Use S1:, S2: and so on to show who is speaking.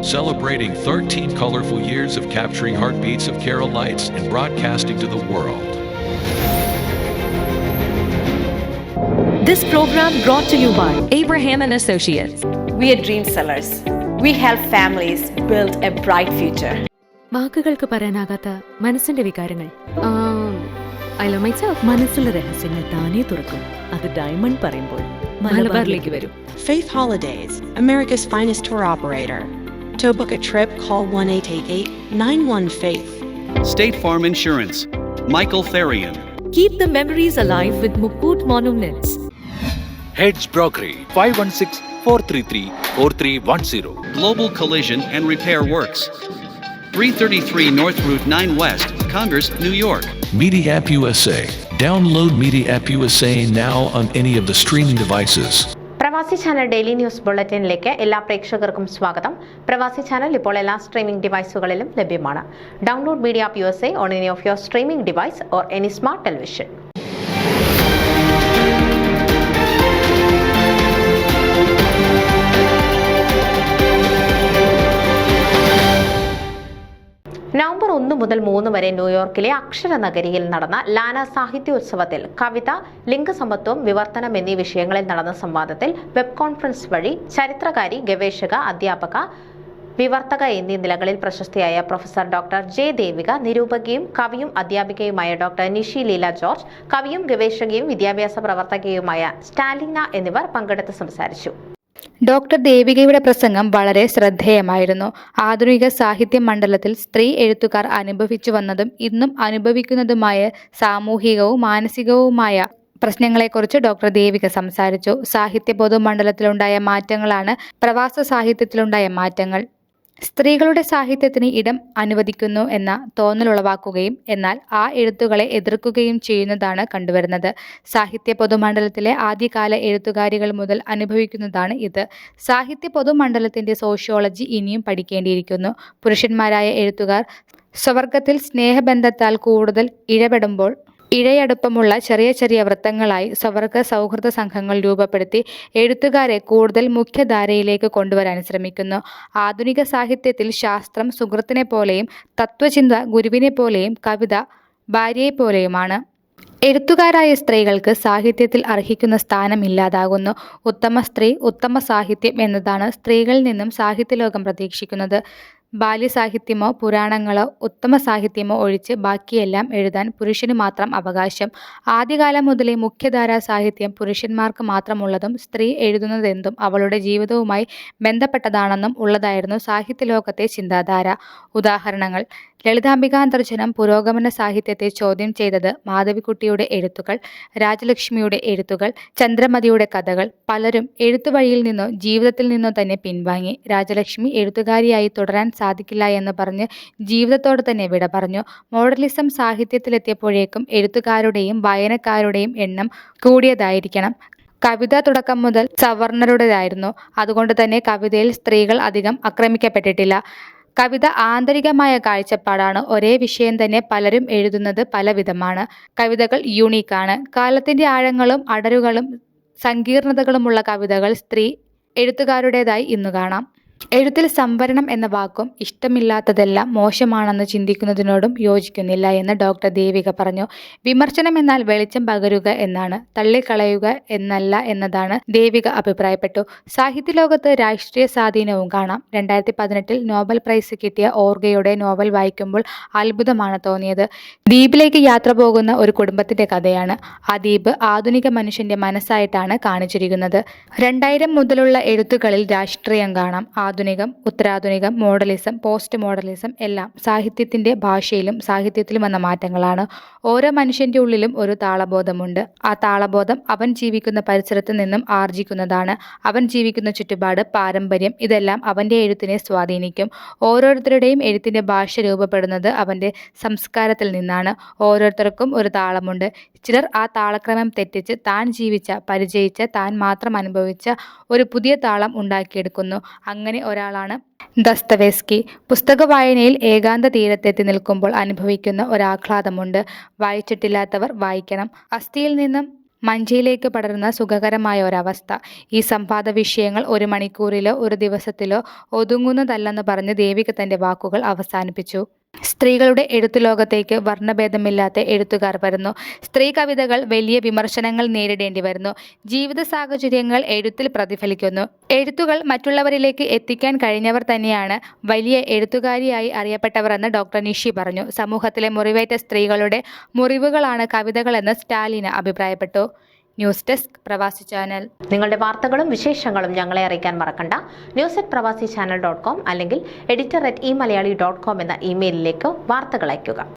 S1: celebrating 13 colorful years of capturing heartbeats of Carolites and broadcasting to the world.
S2: This program brought to you by Abraham and Associates.
S3: We are dream sellers. We help families build a bright future.
S4: വാക്കുകൾക്ക് പറയാനാകാത്ത മനസ്സിന്റെ വികാരങ്ങൾ. I love myself. മനസ്സിലെ രഹസ്യങ്ങൾ താനേ തുറക്കും. അത് diamond പറയുമ്പോൾ മലബാറിലേക്ക് വരും.
S5: Faith Holidays, America's finest tour operator. To book a trip, call 1-888-91-FAITH.
S6: State Farm Insurance, Michael Therian.
S2: Keep the memories alive with Mukut Monuments.
S7: Heads Brokery 516-433-4310.
S6: Global Collision and Repair Works, 333 North Route 9 West, Congress, New York.
S1: Media App USA. Download Media App USA now on any of the streaming devices.
S8: പ്രവാസി channel daily news ബുള്ളറ്റിനിലേക്ക് എല്ലാ പ്രേക്ഷകർക്കും സ്വാഗതം. പ്രവാസി channel ഇപ്പോൾ എല്ലാ streaming ഡിവൈസുകളിലും ലഭ്യമാണ്. Download media app USA on any of your streaming device or any smart television. November 1 മുതൽ 3 വരെ ന്യൂയോർക്കിലെ അക്ഷരനഗരിയിൽ നടന്ന ലാന സാഹിത്യോത്സവത്തിൽ കവിത, ലിംഗസമത്വം, വിവർത്തനം എന്നീ വിഷയങ്ങളിൽ നടന്ന സംവാദത്തിൽ വെബ് കോൺഫറൻസ് വഴി ചരിത്രകാരി, ഗവേഷക, അധ്യാപക, വിവർത്തക എന്നീ നിലകളിൽ പ്രശസ്തിയായ പ്രൊഫസർ ഡോക്ടർ ജെ ദേവിക, നിരൂപകയും കവിയും അധ്യാപികയുമായ ഡോക്ടർ നിഷി ലീല ജോർജ്, കവിയും ഗവേഷകയും വിദ്യാഭ്യാസ പ്രവർത്തകയുമായ സ്റ്റാലിന എന്നിവർ പങ്കെടുത്ത് സംസാരിച്ചു.
S9: ഡോക്ടർ ദേവികയുടെ പ്രസംഗം വളരെ ശ്രദ്ധേയമായിരുന്നു. ആധുനിക സാഹിത്യ മണ്ഡലത്തിൽ സ്ത്രീ എഴുത്തുകാർ അനുഭവിച്ചു വന്നതും ഇന്നും അനുഭവിക്കുന്നതുമായ സാമൂഹികവും മാനസികവുമായ പ്രശ്നങ്ങളെക്കുറിച്ച് ഡോക്ടർ ദേവിക സംസാരിച്ചു. സാഹിത്യ പൊതുമണ്ഡലത്തിലുണ്ടായ മാറ്റങ്ങളാണ് പ്രവാസ സാഹിത്യത്തിലുണ്ടായ മാറ്റങ്ങൾ. സ്ത്രീകളുടെ സാഹിത്യത്തിന് ഇടം അനുവദിക്കുന്നു എന്ന തോന്നലുളവാക്കുകയും എന്നാൽ ആ എഴുത്തുകളെ എതിർക്കുകയും ചെയ്യുന്നതാണ് കണ്ടുവരുന്നത്. സാഹിത്യ പൊതുമണ്ഡലത്തിലെ ആദ്യകാല എഴുത്തുകാരികൾ മുതൽ അനുഭവിക്കുന്നതാണ് ഇത്. സാഹിത്യ പൊതുമണ്ഡലത്തിന്റെ സോഷ്യോളജി ഇനിയും പഠിക്കേണ്ടിയിരിക്കുന്നു. പുരുഷന്മാരായ എഴുത്തുകാർ സ്വവർഗത്തിൽ സ്നേഹബന്ധത്താൽ കൂടുതൽ ഇഴയടുപ്പമുള്ള ചെറിയ ചെറിയ വൃത്തങ്ങളായി സ്വവർഗ സൗഹൃദ സംഘങ്ങൾ രൂപപ്പെടുത്തി എഴുത്തുകാരെ കൂടുതൽ മുഖ്യധാരയിലേക്ക് കൊണ്ടുവരാൻ ശ്രമിക്കുന്നു. ആധുനിക സാഹിത്യത്തിൽ ശാസ്ത്രം സുഹൃത്തിനെ പോലെയും തത്വചിന്ത ഗുരുവിനെ പോലെയും കവിത ഭാര്യയെപ്പോലെയുമാണ്. എഴുത്തുകാരായ സ്ത്രീകൾക്ക് സാഹിത്യത്തിൽ അർഹിക്കുന്ന സ്ഥാനം ഇല്ലാതാകുന്നു. ഉത്തമ സ്ത്രീ, ഉത്തമ സാഹിത്യം എന്നതാണ് സ്ത്രീകളിൽ നിന്നും സാഹിത്യലോകം പ്രതീക്ഷിക്കുന്നത്. ബാല്യസാഹിത്യമോ പുരാണങ്ങളോ ഉത്തമ സാഹിത്യമോ ഒഴിച്ച് ബാക്കിയെല്ലാം എഴുതാൻ പുരുഷന് മാത്രം അവകാശം. ആദ്യകാലം മുതലേ മുഖ്യധാരാ സാഹിത്യം പുരുഷന്മാർക്ക് മാത്രമുള്ളതും സ്ത്രീ എഴുതുന്നതെന്തും അവളുടെ ജീവിതവുമായി ബന്ധപ്പെട്ടതാണെന്നും ഉള്ളതായിരുന്നു സാഹിത്യലോകത്തെ ചിന്താധാര. ഉദാഹരണങ്ങൾ: ലളിതാംബികാന്തർജനം പുരോഗമന സാഹിത്യത്തെ ചോദ്യം ചെയ്തത് മാധവിക്കുട്ടിയുടെ എഴുത്തുകൾ, രാജലക്ഷ്മിയുടെ എഴുത്തുകൾ, ചന്ദ്രമതിയുടെ കഥകൾ. പലരും എഴുത്തുവഴിയിൽ നിന്നോ ജീവിതത്തിൽ നിന്നോ തന്നെ പിൻവാങ്ങി. രാജലക്ഷ്മി എഴുത്തുകാരിയായി തുടരാൻ സാധിക്കില്ല എന്ന് പറഞ്ഞ് ജീവിതത്തോട് തന്നെ വിട പറഞ്ഞു. മോഡലിസം സാഹിത്യത്തിലെത്തിയപ്പോഴേക്കും എഴുത്തുകാരുടെയും വായനക്കാരുടെയും എണ്ണം കൂടിയതായിരിക്കണം. കവിത തുടക്കം മുതൽ സവർണരുടേതായിരുന്നു. അതുകൊണ്ട് തന്നെ കവിതയിൽ സ്ത്രീകൾ അധികം ആക്രമിക്കപ്പെട്ടിട്ടില്ല. കവിത ആന്തരികമായ കാഴ്ചപ്പാടാണ്. ഒരേ വിഷയം തന്നെ പലരും എഴുതുന്നത് പലവിധമാണ്. കവിതകൾ യൂണീക്കാണ്. കാലത്തിന്റെ ആഴങ്ങളും അടരുകളും സങ്കീർണതകളുമുള്ള കവിതകൾ സ്ത്രീ എഴുത്തുകാരുടേതായി ഇന്നു കാണാം. എഴുത്തിൽ സംവരണം എന്ന വാക്കും ഇഷ്ടമില്ലാത്തതെല്ലാം മോശമാണെന്ന് ചിന്തിക്കുന്നതിനോടും യോജിക്കുന്നില്ല എന്ന് ഡോക്ടർ ദേവിക പറഞ്ഞു. വിമർശനം എന്നാൽ വെളിച്ചം പകരുക എന്നാണ്, തള്ളിക്കളയുക എന്നല്ല എന്നതാണ് ദേവിക അഭിപ്രായപ്പെട്ടു. സാഹിത്യലോകത്ത് രാഷ്ട്രീയ സ്വാധീനവും കാണാം. 2018 നോബൽ പ്രൈസ് കിട്ടിയ ഓർഗയുടെ നോവൽ വായിക്കുമ്പോൾ അത്ഭുതമാണ് തോന്നിയത്. ദ്വീപിലേക്ക് യാത്ര പോകുന്ന ഒരു കുടുംബത്തിന്റെ കഥയാണ്. ആ ദ്വീപ് ആധുനിക മനുഷ്യന്റെ മനസ്സായിട്ടാണ് കാണിച്ചിരിക്കുന്നത്. 2000 മുതലുള്ള എഴുത്തുകളിൽ രാഷ്ട്രീയം കാണാം. ആധുനികം, ഉത്തരാധുനികം, മോഡലിസം, പോസ്റ്റ് മോഡലിസം എല്ലാം സാഹിത്യത്തിന്റെ ഭാഷയിലും സാഹിത്യത്തിലും വന്ന മാറ്റങ്ങളാണ്. ഓരോ മനുഷ്യന്റെ ഉള്ളിലും ഒരു താളബോധമുണ്ട്. ആ താളബോധം അവൻ ജീവിക്കുന്ന പരിസരത്ത് നിന്നും ആർജിക്കുന്നതാണ്. അവൻ ജീവിക്കുന്ന ചുറ്റുപാട്, പാരമ്പര്യം ഇതെല്ലാം അവന്റെ എഴുത്തിനെ സ്വാധീനിക്കും. ഓരോരുത്തരുടെയും എഴുത്തിന്റെ ഭാഷ രൂപപ്പെടുന്നത് അവന്റെ സംസ്കാരത്തിൽ നിന്നാണ്. ഓരോരുത്തർക്കും ഒരു താളമുണ്ട്. ചിലർ ആ താളക്രമം തെറ്റിച്ച് താൻ ജീവിച്ച, പരിചയിച്ച, താൻ മാത്രം അനുഭവിച്ച ഒരു പുതിയ താളം ഉണ്ടാക്കിയെടുക്കുന്നു. അങ്ങനെ ഒരാളാണ് ദസ്തവേസ്കി. പുസ്തക വായനയിൽ ഏകാന്ത തീരത്തെത്തി നിൽക്കുമ്പോൾ അനുഭവിക്കുന്ന ഒരാഹ്ലാദമുണ്ട്. വായിച്ചിട്ടില്ലാത്തവർ വായിക്കണം. അസ്ഥിയിൽ നിന്നും മഞ്ചയിലേക്ക് പടരുന്ന സുഖകരമായ ഒരവസ്ഥ. ഈ സംവാദ വിഷയങ്ങൾ 1 മണിക്കൂറിലോ 1 ദിവസത്തിലോ ഒതുങ്ങുന്നതല്ലെന്ന് പറഞ്ഞ് ദേവിക തന്റെ വാക്കുകൾ അവസാനിപ്പിച്ചു. സ്ത്രീകളുടെ എഴുത്തുലോകത്തേക്ക് വർണ്ണഭേദമില്ലാത്ത എഴുത്തുകാർ വരുന്നു. സ്ത്രീ കവിതകൾ വലിയ വിമർശനങ്ങൾ നേരിടേണ്ടി വരുന്നു. ജീവിത സാഹചര്യങ്ങൾ എഴുത്തിൽ പ്രതിഫലിക്കുന്നു. എഴുത്തുകൾ മറ്റുള്ളവരിലേക്ക് എത്തിക്കാൻ കഴിഞ്ഞവർ തന്നെയാണ് വലിയ എഴുത്തുകാരിയായി അറിയപ്പെട്ടവരെന്ന് ഡോക്ടർ നിഷി പറഞ്ഞു. സമൂഹത്തിലെ മുറിവേറ്റ സ്ത്രീകളുടെ മുറിവുകളാണ് കവിതകളെന്ന് സ്റ്റാലിന അഭിപ്രായപ്പെട്ടു. ന്യൂസ് ഡെസ്ക് പ്രവാസി ചാനൽ.
S8: നിങ്ങളുടെ വാർത്തകളും വിശേഷങ്ങളും ഞങ്ങളെ അറിയിക്കാൻ മറക്കണ്ട. news@pravasichannel.com അല്ലെങ്കിൽ editor@eMalayali.com എന്ന ഇമെയിലിലേക്ക് വാർത്തകൾ അയയ്ക്കുക.